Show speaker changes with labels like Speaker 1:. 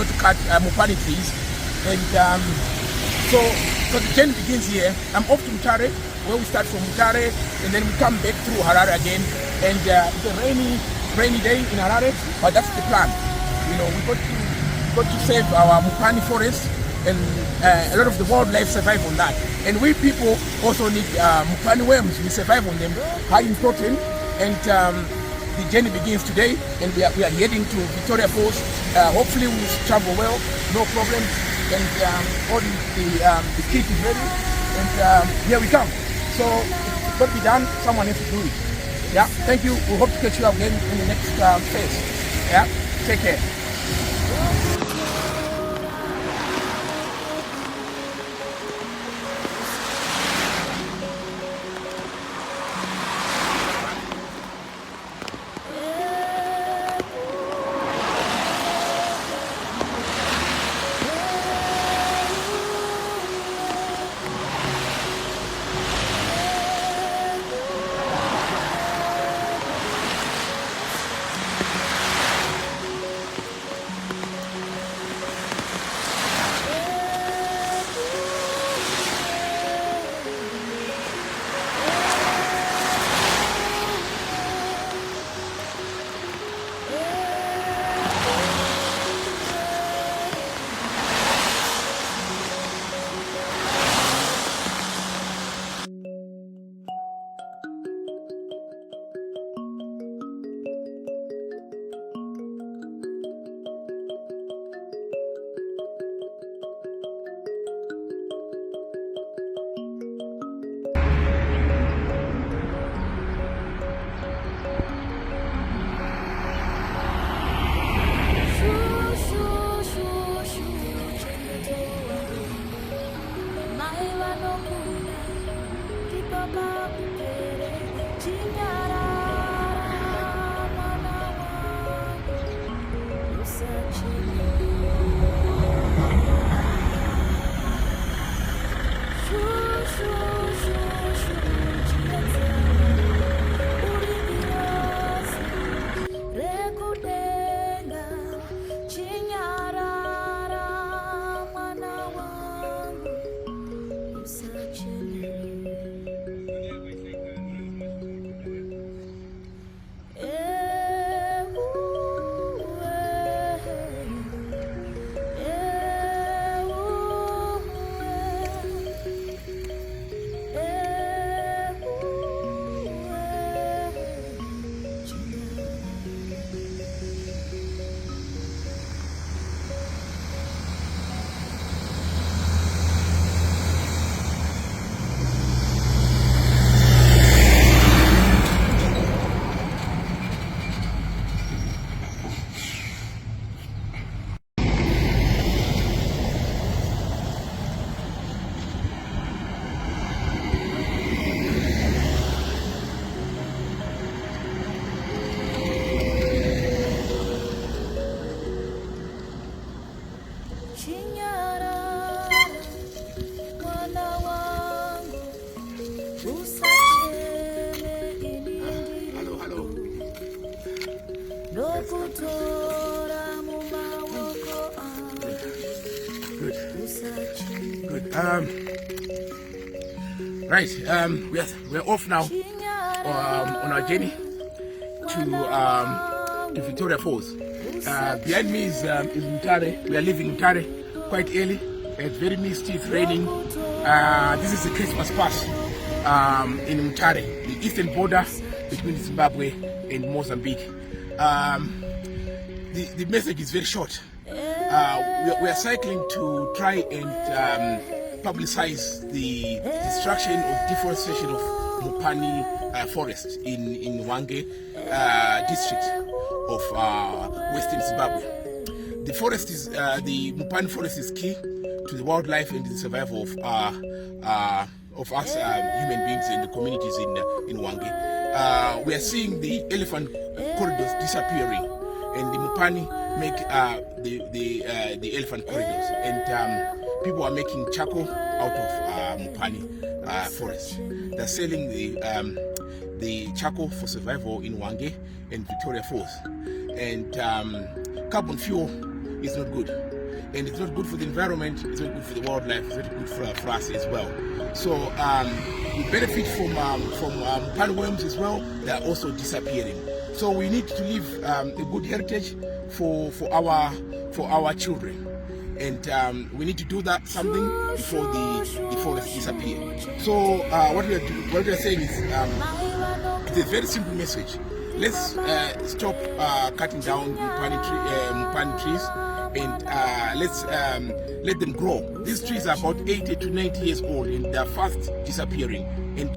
Speaker 1: not to cut Mupani trees. And so the journey begins here. I'm off to Mutare, where we start from Mutare, and then we come back through Harare again. And it's a rainy day in Harare, but that's the plan. You know, we got to save our Mupani forest, and a lot of the wildlife survive on that. And we people also need Mupani worms. We survive on them, high in protein. And the journey begins today, and we are heading to Victoria Falls. Hopefully we travel well, no problems, and all the kit is ready, and here we come. So it's got to be done. Someone has to do it. Yeah, thank you. We hope to catch you up again in the next phase. Yeah, take care. Good. Right. We're off now on our journey to Victoria Falls. Behind me is Mutare. We are leaving Mutare quite early. It's very misty. It's raining. This is the Christmas Pass in Mutare, the eastern border between Zimbabwe and Mozambique. The message is very short. We are cycling to try and publicize the destruction or deforestation of Mupani forest in Wange district of western Zimbabwe. The forest is the Mupani forest is key to the wildlife and the survival of us human beings and the communities in Wange. We are seeing the elephant corridors disappearing, and the Mupani make the elephant corridors, and people are making charcoal out of Mupani forest. They're selling the charcoal for survival in Wange and Victoria Falls, and carbon fuel is not good. And it's not good for the environment, it's not good for the wildlife, it's not good for us as well. So we benefit from palmworms as well. They are also disappearing. So we need to leave a good heritage for our children, and we need to do that something before they disappear. So what we are saying is it's a very simple message. Let's stop cutting down mupani trees, and let's let them grow. These trees are about 80 to 90 years old, and they are fast disappearing. And